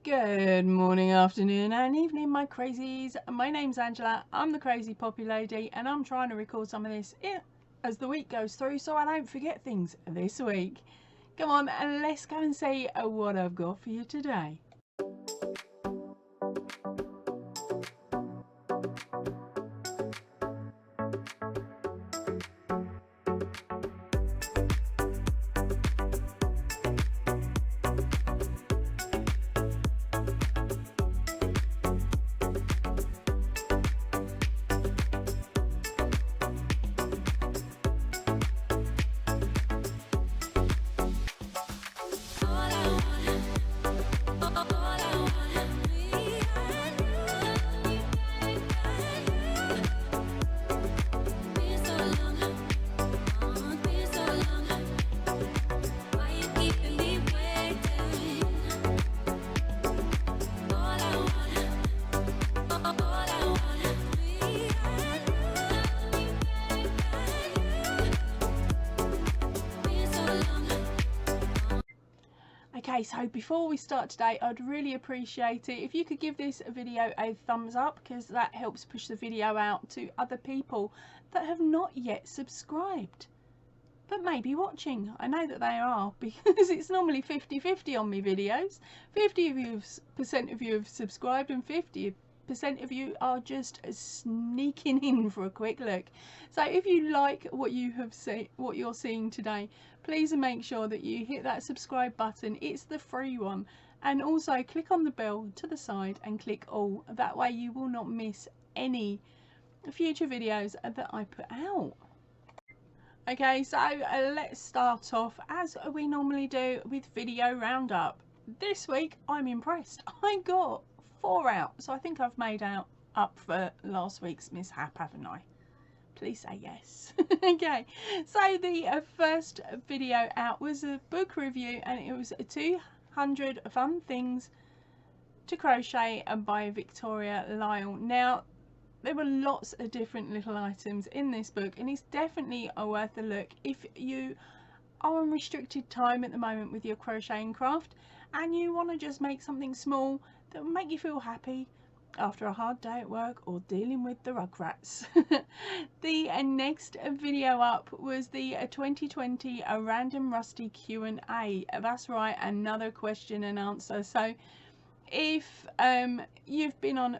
Good morning, afternoon and evening, my crazies. My name's Angela. I'm the crazy poppy lady and I'm trying to record some of this as the week goes through so I don't forget things this week. Come on and let's go and see what I've got for you today. Okay, so before we start today, I'd really appreciate it if you could give this video a thumbs up, because that helps push the video out to other people that have not yet subscribed but maybe watching. I know that they are, because it's normally 50-50 on my videos. 50% of you have subscribed and 50% of you are just sneaking in for a quick look. So if you like what you're seeing today, please make sure that you hit that subscribe button. It's the free one, and also click on the bell to the side and click all. That way you will not miss any future videos that I put out. Okay, so let's start off as we normally do with video roundup. This week I'm impressed. I got 4 out, so I think I've made up for last week's mishap, haven't I? Please say yes. Okay, so the first video out was a book review, and it was 200 Fun Things to Crochet by Victoria Lyle. Now, there were lots of different little items in this book, and it's definitely worth a look if you are on restricted time at the moment with your crocheting craft and you want to just make something small that will make you feel happy after a hard day at work or dealing with the rugrats. The next video up was the 2020 Random Rusty Q&A. That's right, another question and answer. So if you've been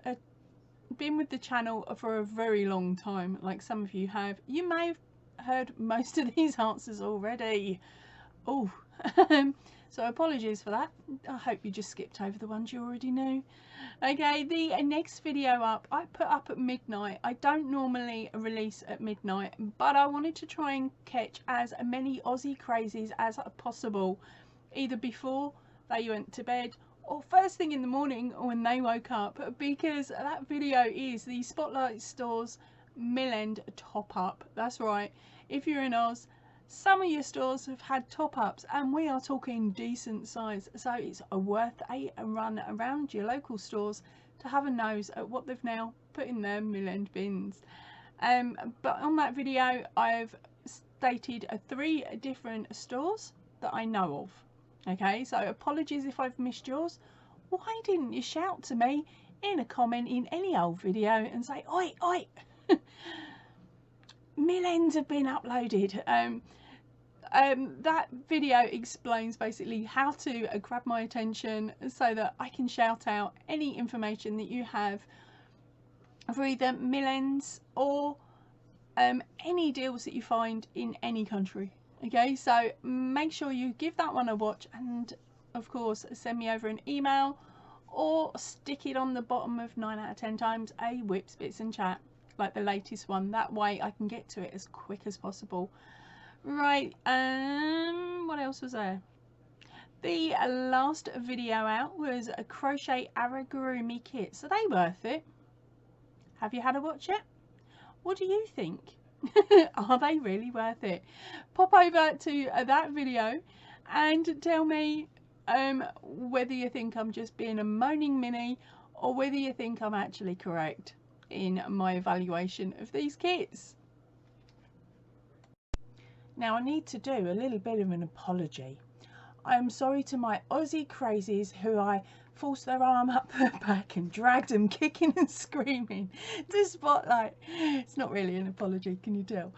with the channel for a very long time, like some of you have, you may have heard most of these answers already. Oh, so apologies for that. I hope you just skipped over the ones you already knew. Okay, the next video up I put up at midnight. I don't normally release at midnight, but I wanted to try and catch as many Aussie crazies as possible, either before they went to bed or first thing in the morning when they woke up, because that video is the Spotlight Stores Mill-End top-up. That's right, if you're in Oz, some of your stores have had top-ups, and we are talking decent size, so it's worth a run around your local stores to have a nose at what they've now put in their Mill-End bins. But on that video I've stated 3 different stores that I know of. Okay, so apologies if I've missed yours. Why didn't you shout to me in a comment in any old video and say, oi, oi, Mill-Ends have been uploaded? That video explains basically how to grab my attention so that I can shout out any information that you have for either Mill-Ends or any deals that you find in any country. Okay, so make sure you give that one a watch, and of course send me over an email or stick it on the bottom of 9 out of 10 times a Whips, Bits and Chat, like the latest one. That way I can get to it as quick as possible. Right, what else was there? The last video out was a crochet amigurumi kit. So they worth it? Have you had a watch yet? What do you think? Are they really worth it? Pop over to that video and tell me whether you think I'm just being a moaning Minnie or whether you think I'm actually correct in my evaluation of these kits. Now I need to do a little bit of an apology. I'm sorry to my Aussie crazies who I forced their arm up her back and dragged them kicking and screaming to Spotlight. It's not really an apology, can you tell?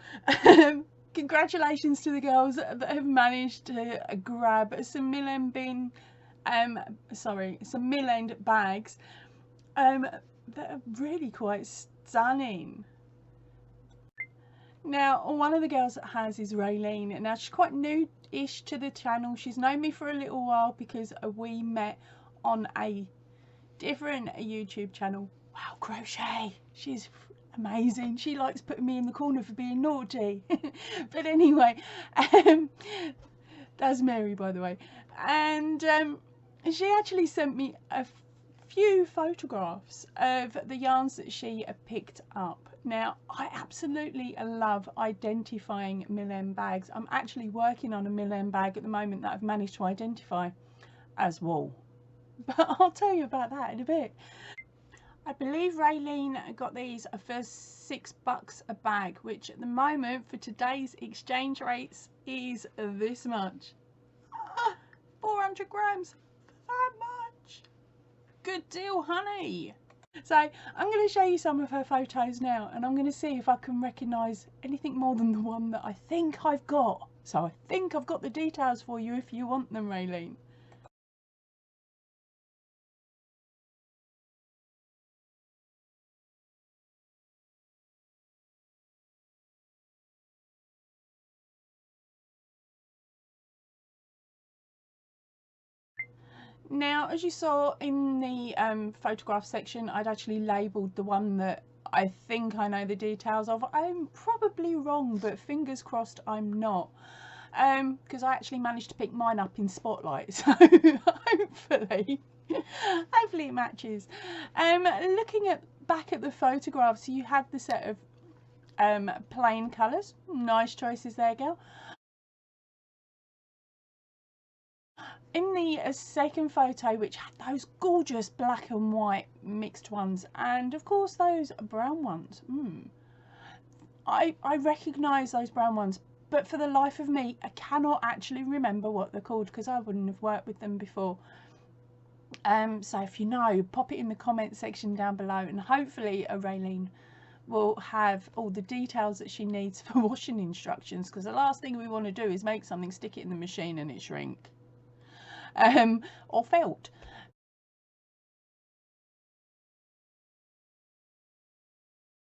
Congratulations to the girls that have managed to grab some mill-end bags that are really quite stunning. Now, one of the girls that has is Raylene. Now, she's quite new-ish to the channel. She's known me for a little while because we met on a different YouTube channel. Wow, Crochet. She's amazing. She likes putting me in the corner for being naughty. But anyway, that's Mary, by the way. And she actually sent me a few photographs of the yarns that she picked up. Now, I absolutely love identifying mill-end bags. I'm actually working on a mill-end bag at the moment that I've managed to identify as wool, but I'll tell you about that in a bit. I believe Raylene got these for $6 a bag, which at the moment for today's exchange rates is this much. 400 grams, that much. Good deal, honey. So I'm going to show you some of her photos now, and I'm going to see if I can recognise anything more than the one that I think I've got. So I think I've got the details for you if you want them, Raylene. Now, as you saw in the photograph section, I'd actually labelled the one that I think I know the details of. I'm probably wrong, but fingers crossed I'm not, because I actually managed to pick mine up in Spotlight, so hopefully it matches. Looking back at the photographs, you had the set of plain colours. Nice choices there, girl. In the second photo, which had those gorgeous black and white mixed ones, and of course those brown ones, I recognise those brown ones, but for the life of me I cannot actually remember what they're called because I wouldn't have worked with them before. So if you know, pop it in the comment section down below, and hopefully Raylene will have all the details that she needs for washing instructions, because the last thing we want to do is make something, stick it in the machine and it shrink. Or felt.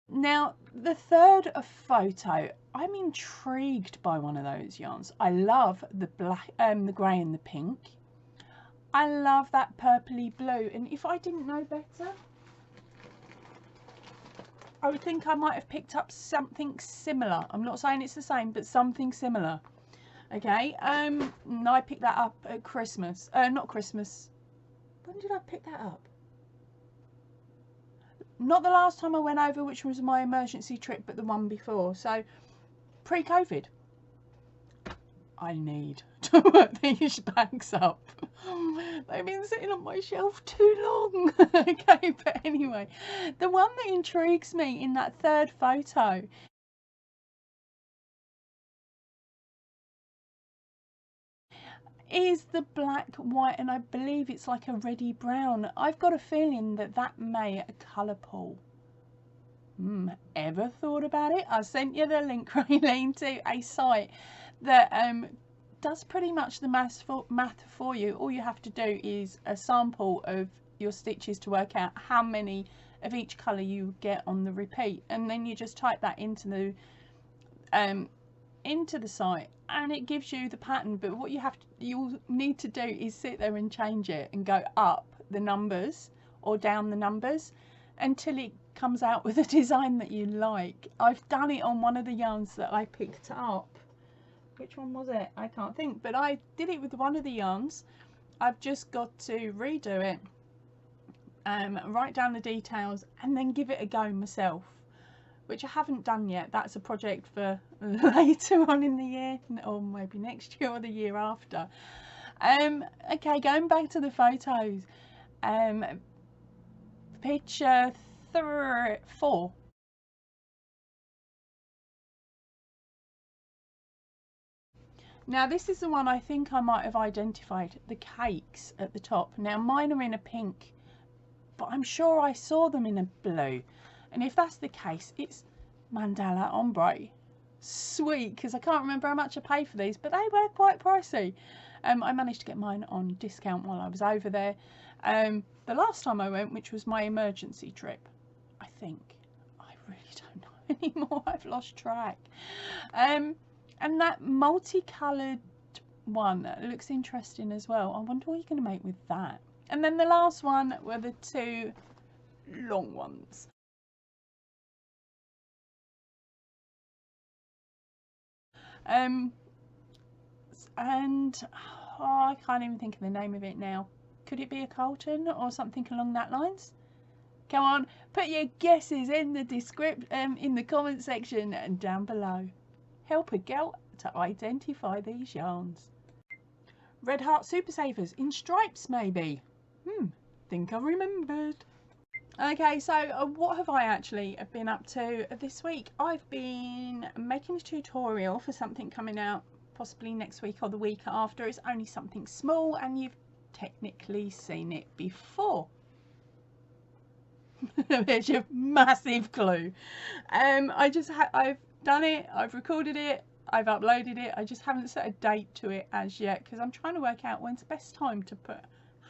Now, the third photo, I'm intrigued by one of those yarns. I love the black, the grey and the pink. I love that purpley blue, and if I didn't know better, I would think I might have picked up something similar. I'm not saying it's the same, but something similar. Okay, and I picked that up at Christmas. Not Christmas. When did I pick that up? Not the last time I went over, which was my emergency trip, but the one before. So, pre-COVID. I need to work these bags up. They've been sitting on my shelf too long. Okay, but anyway, the one that intrigues me in that third photo is the black, white, and I believe it's like a reddy brown. I've got a feeling that that may a colour pool. Ever thought about it? I sent you the link, Raylene, to a site that does pretty much the math for you. All you have to do is a sample of your stitches to work out how many of each colour you get on the repeat, and then you just type that into the site, and it gives you the pattern. But what you'll need to do is sit there and change it and go up the numbers or down the numbers until it comes out with a design that you like. I've done it on one of the yarns that I picked up. Which one was it? I can't think, but I did it with one of the yarns. I've just got to redo it, write down the details, and then give it a go myself, which I haven't done yet. That's a project for later on in the year, or maybe next year or the year after. Okay, going back to the photos. Picture 4. Now this is the one I think I might have identified, the cakes at the top. Now mine are in a pink, but I'm sure I saw them in a blue. And if that's the case, it's Mandala Ombre. Sweet, because I can't remember how much I paid for these, but they were quite pricey. I managed to get mine on discount while I was over there. The last time I went, which was my emergency trip, I think. I really don't know anymore. I've lost track. And that multicoloured one looks interesting as well. I wonder what you're going to make with that. And then the last one were the two long ones. And I can't even think of the name of it now. Could it be a Carlton or something along that lines? Come on, put your guesses in the in the comment section and down below. Help a girl to identify these yarns. Red Heart Super Savers in stripes, maybe. Think I remembered. Okay, so what have I actually been up to this week? I've been making a tutorial for something coming out possibly next week or the week after. It's only something small and you've technically seen it before. There's your massive clue. I've done it, I've recorded it, I've uploaded it. I just haven't set a date to it as yet because I'm trying to work out when's the best time to put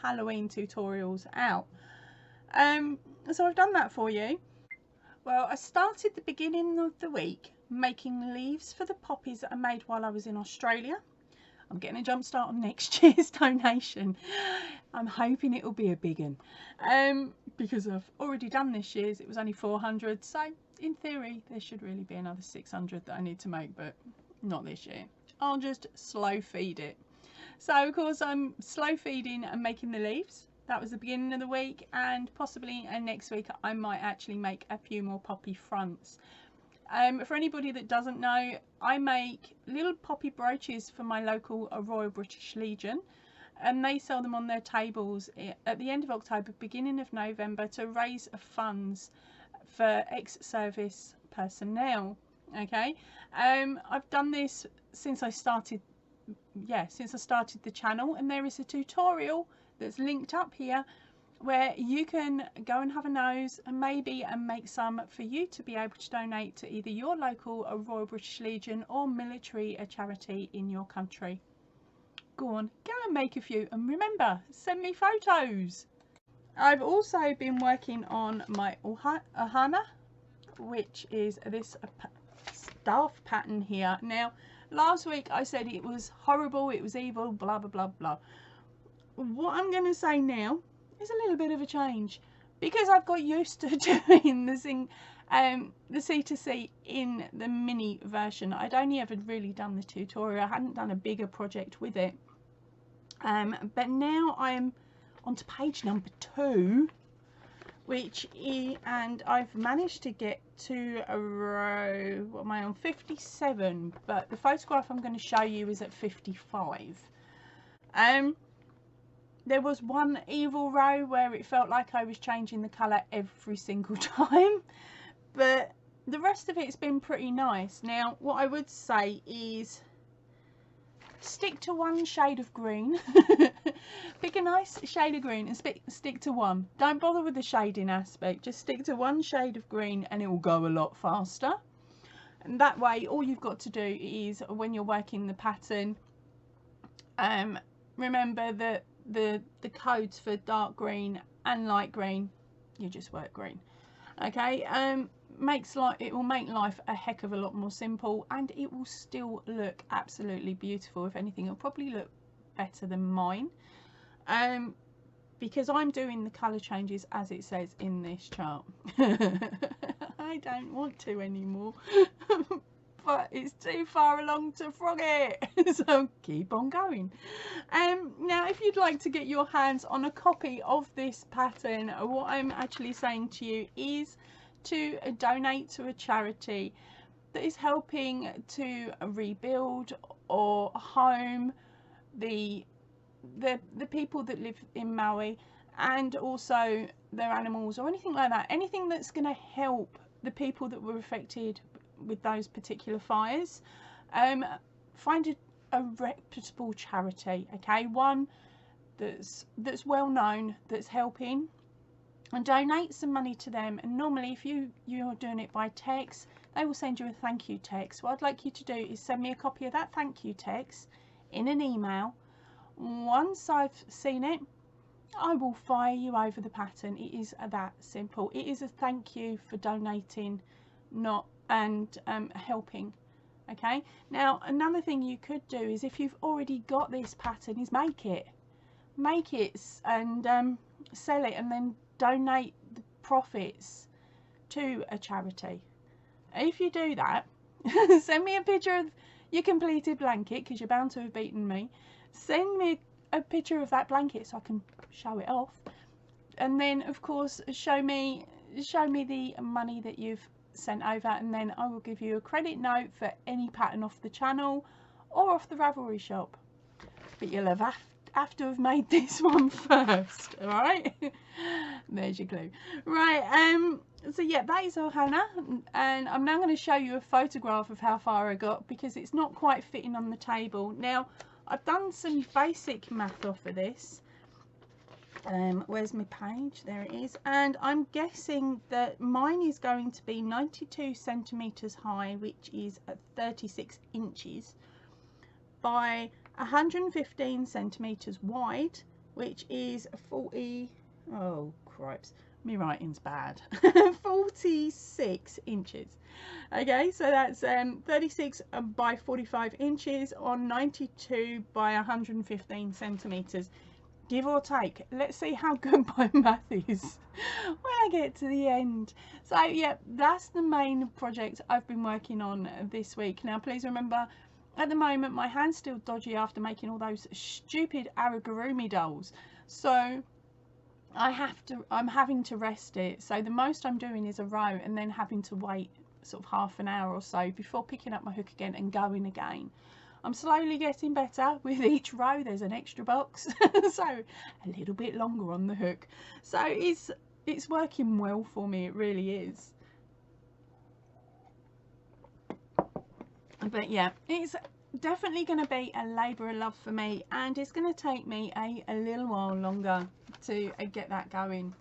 Halloween tutorials out. So I've done that for you. Well, I started the beginning of the week making leaves for the poppies that I made while I was in Australia. I'm getting a jump start on next year's donation. I'm hoping it will be a big one, because I've already done this year's. It was only 400, so in theory there should really be another 600 that I need to make, but not this year. I'll just slow feed it. So of course I'm slow feeding and making the leaves. That was the beginning of the week, and possibly next week I might actually make a few more poppy fronts. For anybody that doesn't know, I make little poppy brooches for my local Royal British Legion, and they sell them on their tables at the end of October, beginning of November, to raise funds for ex-service personnel. Okay, I've done this since I started the channel, and there is a tutorial that's linked up here where you can go and have a nose and maybe make some for you to be able to donate to either your local Royal British Legion or military charity in your country. Go on, go and make a few, and remember, send me photos. I've also been working on my Ohana, which is this staff pattern here. Now, last week I said it was horrible, it was evil, blah blah blah blah. What I'm going to say now is a little bit of a change, because I've got used to doing the C2C in the mini version. I'd only ever really done the tutorial. I hadn't done a bigger project with it, but now I'm on to page number 2, which is, and I've managed to get to a row, what am I on, 57, but the photograph I'm going to show you is at 55. There was one evil row where it felt like I was changing the colour every single time, but the rest of it's been pretty nice. Now, what I would say is stick to one shade of green. Pick a nice shade of green and stick to one. Don't bother with the shading aspect, just stick to one shade of green and it will go a lot faster. And that way, all you've got to do is, when you're working the pattern, remember that the codes for dark green and light green, you just work green. Okay, it will make life a heck of a lot more simple, and it will still look absolutely beautiful. If anything, it'll probably look better than mine, because I'm doing the color changes as it says in this chart. I don't want to anymore. But it's too far along to frog it, so keep on going. Now, if you'd like to get your hands on a copy of this pattern, what I'm actually saying to you is to donate to a charity that is helping to rebuild or home the people that live in Maui, and also their animals or anything like that. Anything that's going to help the people that were affected with those particular fires. Find a reputable charity, okay, one that's well known, that's helping, and donate some money to them. And normally if you're doing it by text, they will send you a thank you text. What I'd like you to do is send me a copy of that thank you text in an email. Once I've seen it, I will fire you over the pattern. It is that simple. It is a thank you for donating, not and helping. Okay, now another thing you could do is, if you've already got this pattern, is make it and sell it, and then donate the profits to a charity. If you do that, send me a picture of your completed blanket, because you're bound to have beaten me. Send me a picture of that blanket so I can show it off, and then of course show me the money that you've sent over, and then I will give you a credit note for any pattern off the channel or off the Ravelry shop. But you'll have to have made this one first. All right. There's your clue. Right, so yeah, that is Ohana, and I'm now going to show you a photograph of how far I got, because it's not quite fitting on the table. Now I've done some basic math off of this. Where's my page? There it is. And I'm guessing that mine is going to be 92 centimeters high, which is 36 inches, by 115 centimeters wide, which is 40, oh cripes, my writing's bad, 46 inches. Okay, so that's 36 by 45 inches on 92 by 115 centimeters, give or take. Let's see how good my math is when I get to the end. So yeah, that's the main project I've been working on this week. Now please remember, at the moment my hand's still dodgy after making all those stupid amigurumi dolls, so I'm having to rest it. So the most I'm doing is a row, and then having to wait sort of half an hour or so before picking up my hook again and going again. I'm slowly getting better. With each row there's an extra box, so a little bit longer on the hook. So it's working well for me, it really is. But yeah, it's definitely going to be a labour of love for me, and it's going to take me a little while longer to get that going.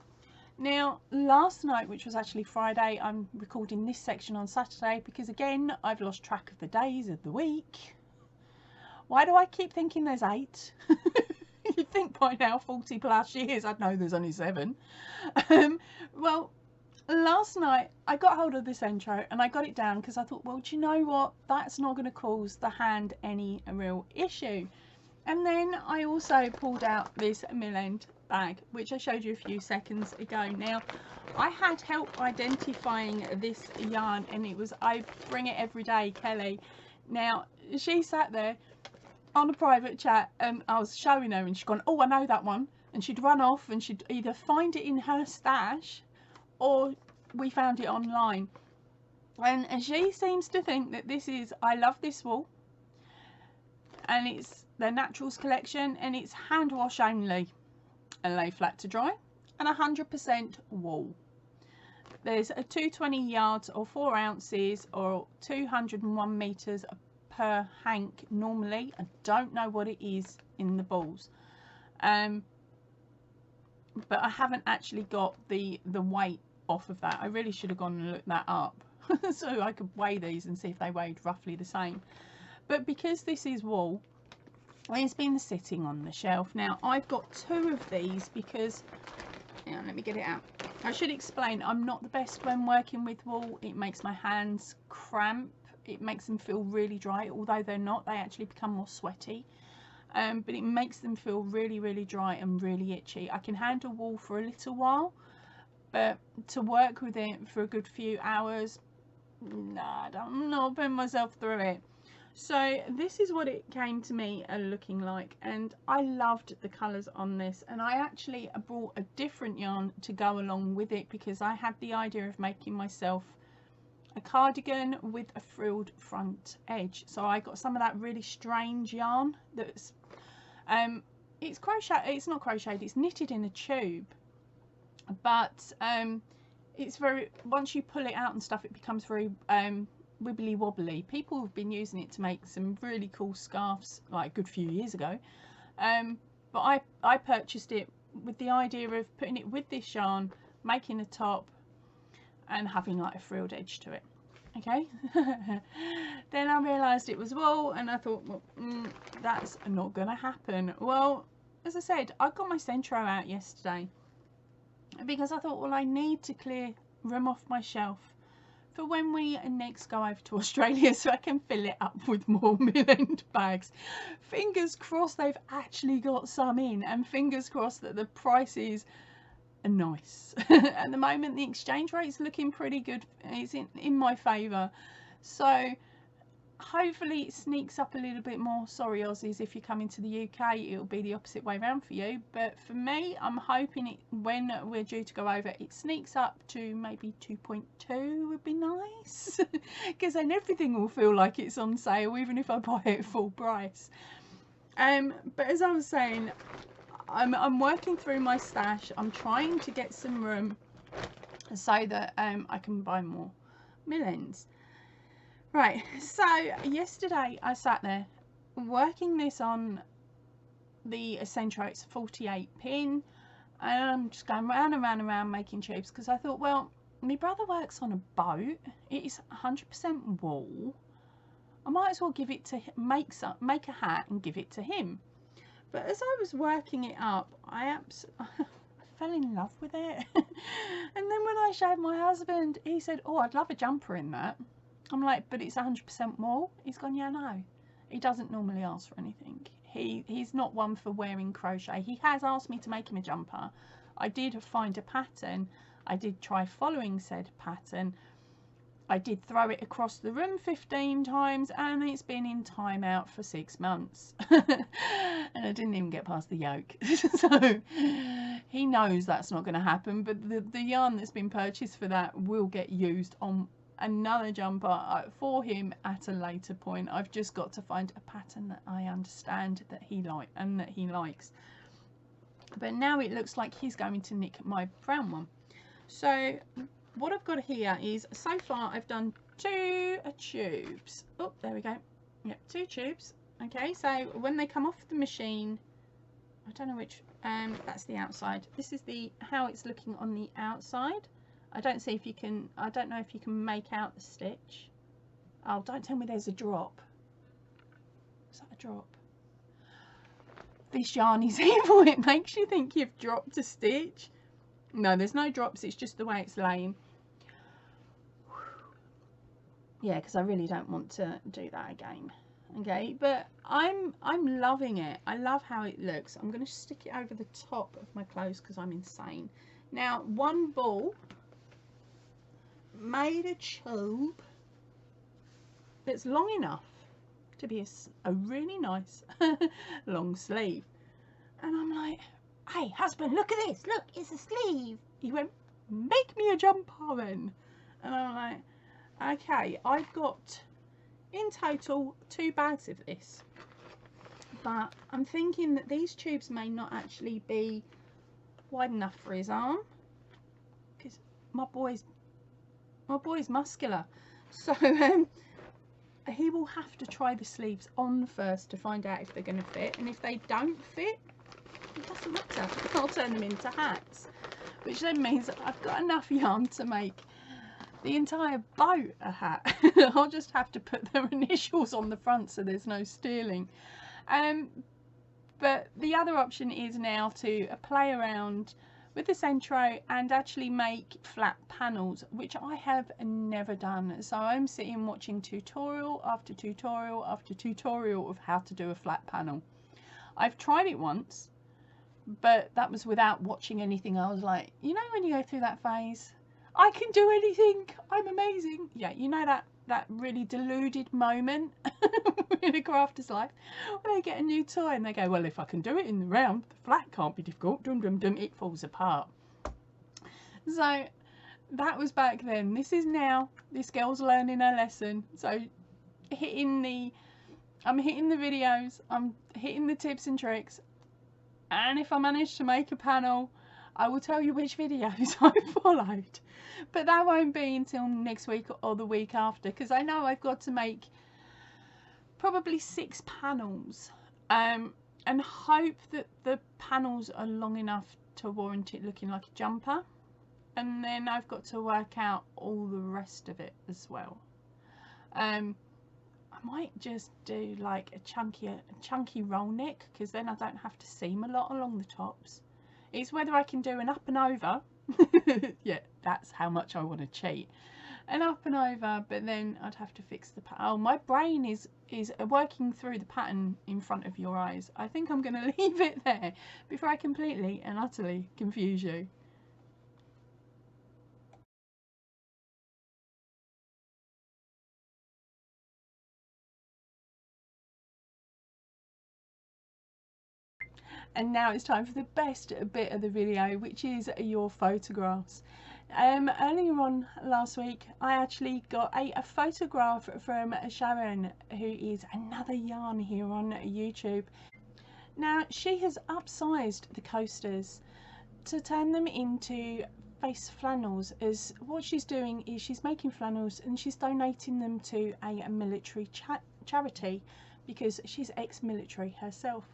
Now last night, which was actually Friday, I'm recording this section on Saturday because again I've lost track of the days of the week. Why do I keep thinking there's 8? You'd think by now, 40 plus years, I'd know there's only 7. Well, last night I got hold of this intro and I got it down because I thought, well, do you know what, that's not going to cause the hand any real issue. And then I also pulled out this mill end bag, which I showed you a few seconds ago. Now I had help identifying this yarn, and it was I Bring It Every Day Kelly. Now she sat there on a private chat and I was showing her, and she'd gone, oh, I know that one, and she'd run off and she'd either find it in her stash or we found it online. And she seems to think that this is I Love This Wool, and it's the Naturals collection, and it's hand wash only and lay flat to dry, and 100% wool. There's a 220 yards or 4 ounces or 201 meters per hank normally. I don't know what it is in the balls, but I haven't actually got the weight off of that. I really should have gone and looked that up so I could weigh these and see if they weighed roughly the same. But because this is wool, it's been sitting on the shelf. Now I've got 2 of these because, yeah, let me get it out. I should explain, I'm not the best when working with wool. It makes my hands cramp. It makes them feel really dry, although they're not, they actually become more sweaty. But it makes them feel really, really dry and really itchy. I can handle wool for a little while, but to work with it for a good few hours, nah, I'm not putting myself through it. So this is what it came to me looking like, and I loved the colours on this, and I actually brought a different yarn to go along with it because I had the idea of making myself a cardigan with a frilled front edge. So I got some of that really strange yarn that's it's crochet, it's not crocheted, it's knitted in a tube, but it's very, once you pull it out and stuff, it becomes very wibbly wobbly. People have been using it to make some really cool scarves like a good few years ago. But I purchased it with the idea of putting it with this yarn, making a top and having like a frilled edge to it. Okay. Then I realised it was wool and I thought, well, that's not gonna happen. Well, as I said, I got my Centro out yesterday because I thought, well, I need to clear room off my shelf for when we next go over to Australia, so I can fill it up with more mill-end bags. Fingers crossed they've actually got some in, and fingers crossed that the prices are nice. At the moment the exchange rate's looking pretty good, it's in my favour, so hopefully it sneaks up a little bit more. Sorry Aussies, if you're coming to the UK it'll be the opposite way around for you, but for me I'm hoping it, when we're due to go over, it sneaks up to maybe 2.2 would be nice, because then everything will feel like it's on sale even if I buy it full price. But as I was saying, I'm working through my stash. I'm trying to get some room so that I can buy more mill ends. Right, so yesterday I sat there working this on the Centro. It's 48 pin, and I'm just going round and round and round making tubes, because I thought, well, my brother works on a boat, it is 100% wool, I might as well give it to him, make a hat and give it to him. But as I was working it up, I fell in love with it. And then when I showed my husband, he said, oh, I'd love a jumper in that. I'm like, but it's 100% wool. He's gone, yeah, no. He doesn't normally ask for anything. He's not one for wearing crochet. He has asked me to make him a jumper. I did find a pattern. I did try following said pattern. I did throw it across the room 15 times, and it's been in timeout for 6 months. And I didn't even get past the yoke. So he knows that's not going to happen, but the yarn that's been purchased for that will get used on another jumper for him at a later point. I've just got to find a pattern that I understand that he likes. But now it looks like he's going to nick my brown one. So what I've got here is, so far I've done 2 tubes. Oh, there we go. Yep, 2 tubes. Okay, so when they come off the machine, I don't know which, that's the outside. This is how it's looking on the outside. I don't know if you can make out the stitch. Oh, don't tell me there's a drop. Is that a drop? This yarn is evil. It makes you think you've dropped a stitch. No, there's no drops, it's just the way it's laying. Yeah, because I really don't want to do that again. Okay, but I'm loving it. I love how it looks. I'm going to stick it over the top of my clothes because I'm insane. Now, one ball made a tube that's long enough to be a really nice long sleeve, and I'm like, hey husband, look at this, look, it's a sleeve. He went, make me a jumper then. And I'm like, okay, I've got in total 2 bags of this, but I'm thinking that these tubes may not actually be wide enough for his arm, because my boy's muscular, so he will have to try the sleeves on first to find out if they're going to fit, and if they don't fit, it doesn't matter, I'll turn them into hats, which then means I've got enough yarn to make the entire boat a hat. I'll just have to put their initials on the front so there's no stealing. But the other option is now to play around with the Centro and actually make flat panels, which I have never done. So I'm sitting watching tutorial after tutorial after tutorial of how to do a flat panel. I've tried it once, but that was without watching anything. I was like, you know when you go through that phase, I can do anything, I'm amazing. Yeah, you know that really deluded moment in a crafter's life where they get a new toy and they go, well, if I can do it in the round, the flat can't be difficult, dum dum dum, it falls apart. So that was back then. This is now, this girl's learning her lesson. So I'm hitting the videos, I'm hitting the tips and tricks, and if I manage to make a panel, I will tell you which videos I followed, but that won't be until next week or the week after, because I know I've got to make probably 6 panels, and hope that the panels are long enough to warrant it looking like a jumper, and then I've got to work out all the rest of it as well. I might just do like a chunky roll neck, because then I don't have to seam a lot along the tops. It's whether I can do an up and over. Yeah, that's how much I want to cheat. An up and over, but then I'd have to fix the pattern. Oh, my brain is working through the pattern in front of your eyes. I think I'm going to leave it there before I completely and utterly confuse you. And now it's time for the best bit of the video, which is your photographs. Earlier on last week, I actually got a photograph from Sharon, who is another yarn here on YouTube. Now, she has upsized the coasters to turn them into face flannels, as what she's doing is she's making flannels and she's donating them to a military charity, because she's ex-military herself.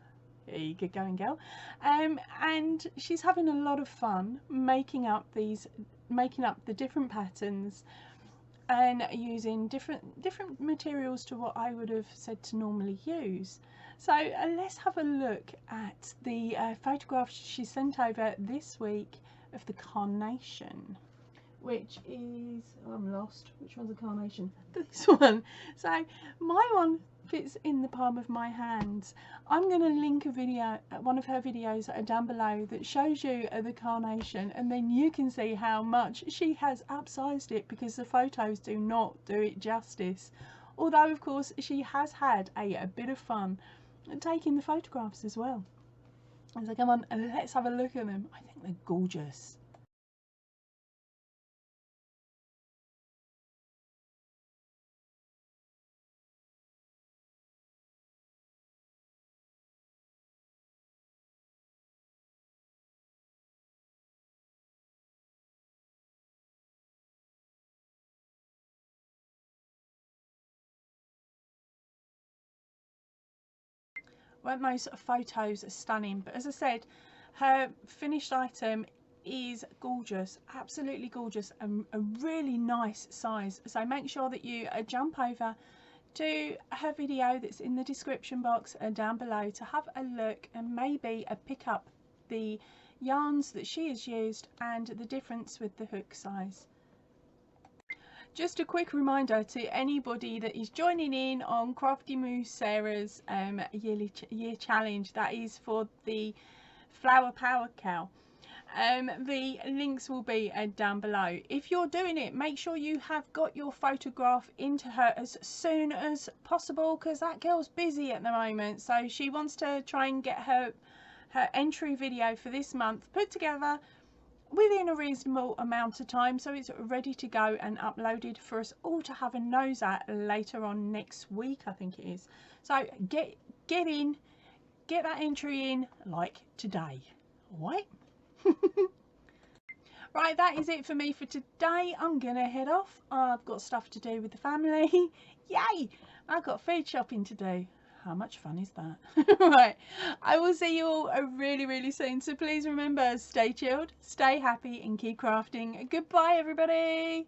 There you go, going girl. And she's having a lot of fun making up the different patterns and using different materials to what I would have said to normally use. So let's have a look at the photograph she sent over this week of the carnation, which is, oh, I'm lost, which one's a carnation? This one. So my one fits in the palm of my hands. I'm going to link a video, one of her videos down below, that shows you the carnation, and then you can see how much she has upsized it, because the photos do not do it justice. Although of course she has had a bit of fun taking the photographs as well. So come on, let's have a look at them. I think they're gorgeous. Weren't those photos stunning? But as I said, her finished item is gorgeous, absolutely gorgeous, and a really nice size. So make sure that you jump over to her video that's in the description box down below to have a look, and maybe pick up the yarns that she has used and the difference with the hook size. Just a quick reminder to anybody that is joining in on Crafty Moose Sarah's year challenge, that is for the Flower Power Cow. The links will be down below. If you're doing it, make sure you have got your photograph into her as soon as possible, because that girl's busy at the moment. So she wants to try and get her entry video for this month put together within a reasonable amount of time, so it's ready to go and uploaded for us all to have a nose at later on next week, I think it is. So get in, get that entry in like today. All right. Right, that is it for me for today. I'm gonna head off. I've got stuff to do with the family. Yay, I've got food shopping to do. How much fun is that? Right, I will see you all really soon. So please remember, stay chilled, stay happy, and keep crafting. Goodbye, everybody.